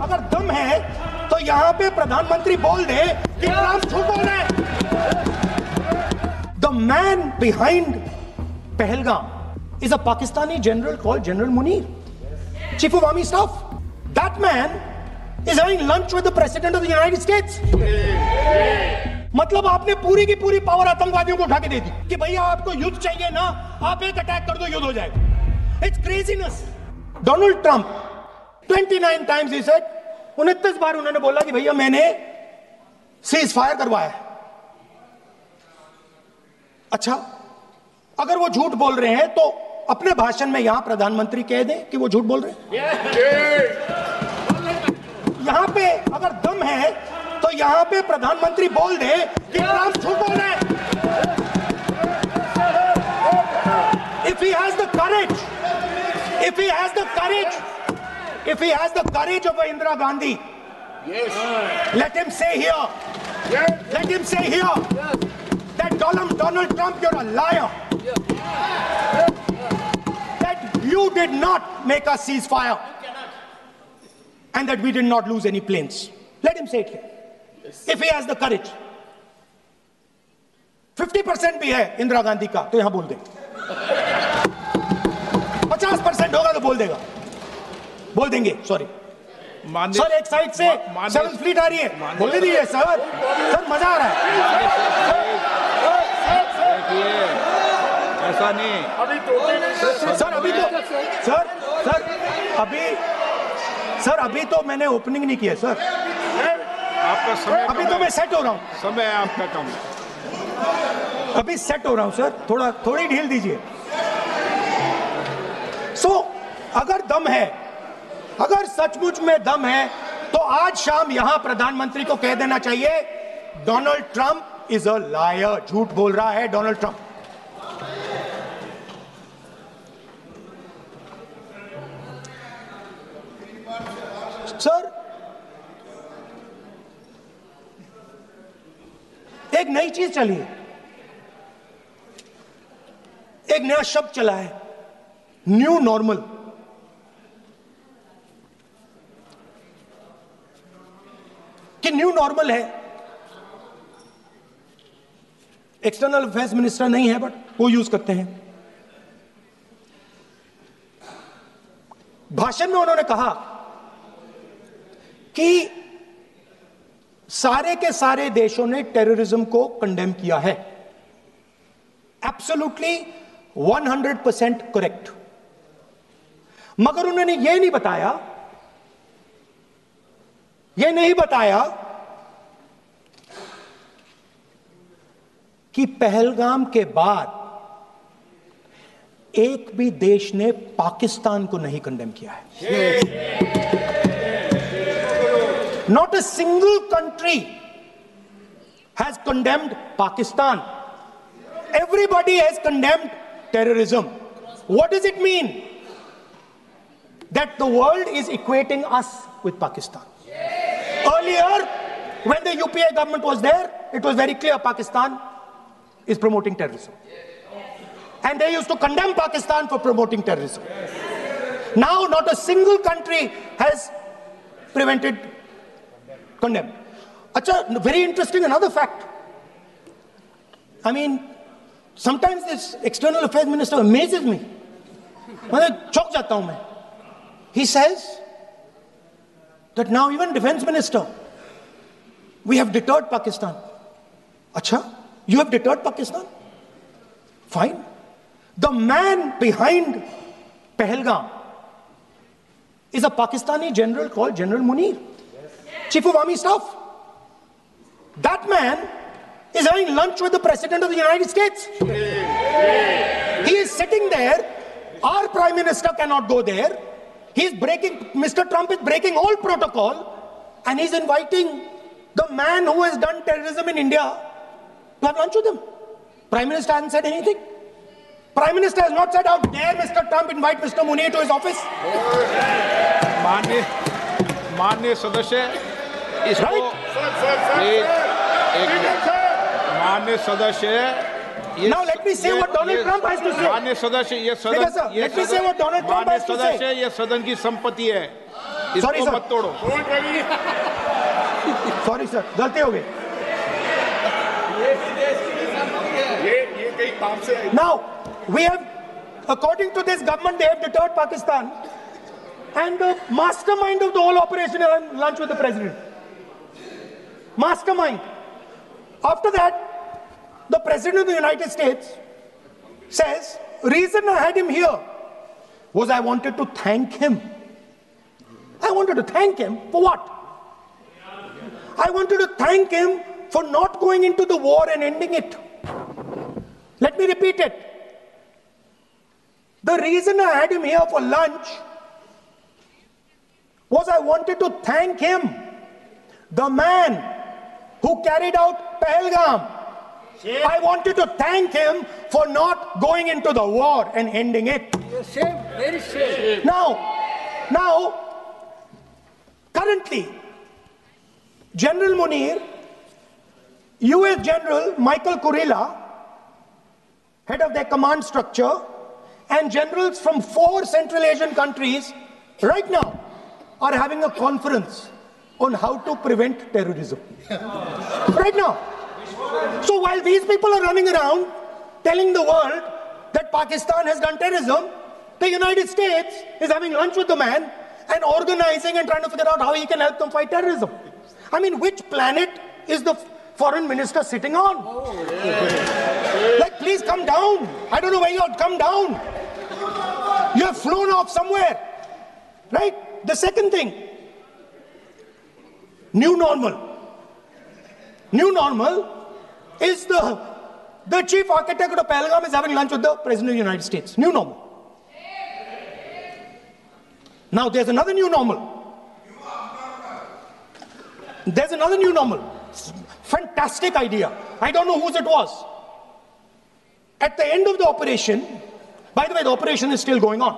अगर दम है तो यहाँ पे प्रधानमंत्री बोल दे कि ट्रंप झूठ बोल रहे हैं। The man behind Pahalgam is a Pakistani general called general Munir, chief of army staff. That man is having lunch with the president of the United states. मतलब आपने पूरी की पूरी पावर आतंकवादियों को उठा के दे दी कि भैया आपको युद्ध चाहिए ना, आप एक अटैक कर दो, युद्ध हो जाएगा। It's craziness. Donald Trump 29 times he said, 29 बार उन्होंने बोला कि भैया मैंने सीज फायर करवाया है। अच्छा, अगर वो झूठ बोल रहे हैं तो अपने भाषण में यहां प्रधानमंत्री कह दें कि वो झूठ बोल रहे हैं। यहां पे अगर दम है तो यहां पे प्रधानमंत्री बोल दे कि ट्रंप झूठ बोल रहे हैं। If he has the courage, if he has the courage, if he has the courage of Indira Gandhi, yes, let him say here, yes, let him say here, yes, that Donald Trump, you're a liar, yes, that you did not make a ceasefire, and that we did not lose any planes. Let him say it here. Yes. If he has the courage. 50% भी है इंदिरा गांधी का तो यहां बोल दे। 50% होगा तो बोल देगा, बोल देंगे। सॉरी सर, एक साइड से 7th फ्लीट आ रही है, बोल दीजिए सर। सर मजा आ रहा है। ऐसा नहीं सर, अभी तो सर अभी तो मैंने ओपनिंग नहीं किया सर। आपका समय अभी तो मैं सेट हो रहा हूं। समय आपका कम, अभी सेट हो रहा हूं सर, थोड़ी ढील दीजिए। अगर दम है, अगर सचमुच में दम है तो आज शाम यहां प्रधानमंत्री को कह देना चाहिए Donald Trump is a liar, झूठ बोल रहा है डोनाल्ड ट्रंप। सर, एक नई चीज चली है, एक नया शब्द चला है, न्यू नॉर्मल। कि न्यू नॉर्मल है, एक्सटर्नल अफेयर्स मिनिस्टर नहीं है बट वो यूज करते हैं। भाषण में उन्होंने कहा कि सारे के सारे देशों ने टेररिज्म को कंडेम किया है। Absolutely 100% correct. मगर उन्होंने यह नहीं बताया कि पहलगाम के बाद एक भी देश ने पाकिस्तान को नहीं कंडेम किया है। Not a single country has condemned Pakistan. Everybody has condemned terrorism. What does it mean? That the world is equating us with Pakistan. Earlier, when the UPA government was there, it was very clear Pakistan is promoting terrorism. And they used to condemn Pakistan for promoting terrorism. Now, not a single country has condemned. Acha, very interesting, another fact. I mean, sometimes this external affairs minister amazes me. मैं चौंक जाता हूं मैं. He says that now even defense minister, we have deterred Pakistan. Acha, you have deterred Pakistan? Fine. The man behind Pahalgam is a Pakistani general called General Munir, Chief of Army Staff. That man is having lunch with the President of the United States. He is sitting there. Our Prime Minister cannot go there. Mr. Trump is breaking all protocol, and he's inviting the man who has done terrorism in India to have lunch with him. Prime Minister hasn't said anything. Prime Minister has not said, how dare Mr. Trump invite Mr. Munir to his office? माननीय सदस्य, इसको माननीय सदस्य, now let me say what Donald Trump has to say. माननीय सदस्य, ये सदन, let me say what Donald Trump has to say. ये सदन की संपत्ति है। Sorry, sir. मत तोड़ो। Sorry, sir. गलती हो गई. ये कई काम से। Now, we have, according to this government, they have deterred Pakistan. And the mastermind of the whole operation is lunch with the president. Mastermind. After that, the president of the United States says, reason I had him here was I wanted to thank him. I wanted to thank him for what? I wanted to thank him for not going into the war and ending it. Let me repeat it. The reason I had him here for lunch was I wanted to thank him, the man who carried out Pahalgam. I wanted to thank him for not going into the war and ending it. Shame, very shame. Now, currently, General Munir, US General Michael Kurilla, head of their command structure, and generals from 4 Central Asian countries right now are having a conference on how to prevent terrorism. Right now. So while these people are running around telling the world that Pakistan has done terrorism, the United States is having lunch with the man and organizing and trying to figure out how he can help them fight terrorism. I mean, which planet is the foreign minister sitting on? Like, please come down. I don't know where you are. Come down. You have flown off somewhere. Right? The second thing, new normal. New normal is the chief architect of Pahalgam is having lunch with the President of the United States. New normal. Now there's another new normal. There's another new normal. Fantastic idea. I don't know whose it was. At the end of the operation, by the way, the operation is still going on.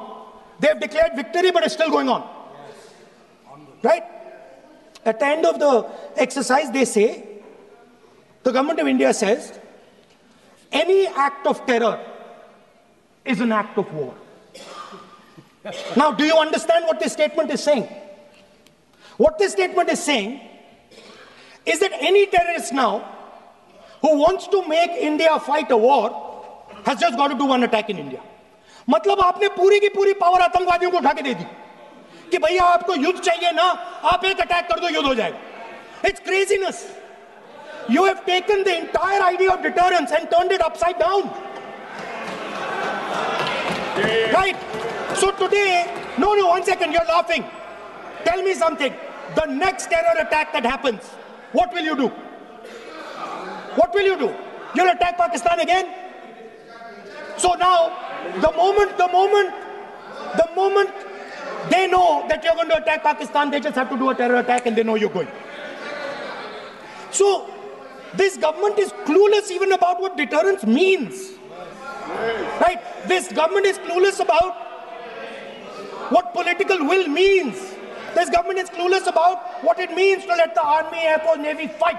They have declared victory, but it's still going on. Right? At the end of the exercise, they say, the government of India says, any act of terror is an act of war. Now, do you understand what this statement is saying? What this statement is saying is that any terrorist now who wants to make India fight a war has just got to do one attack in India. मतलब आपने पूरी की पूरी power आतंकवादियों को उठा के दे दी कि भैया आपको युद्ध चाहिए ना, आप एक अटैक कर दो, युद्ध हो जाएगा. It's craziness. You have taken the entire idea of deterrence and turned it upside down. Right? So today, no, 1 second, you're laughing. Tell me something. The next terror attack that happens, what will you do? What will you do? You'll attack Pakistan again? So now, the moment they know that you're going to attack Pakistan, they just have to do a terror attack and they know you're going. So, this government is clueless even about what deterrence means. Right? This government is clueless about what political will means. This government is clueless about what it means to let the army, air force, navy fight.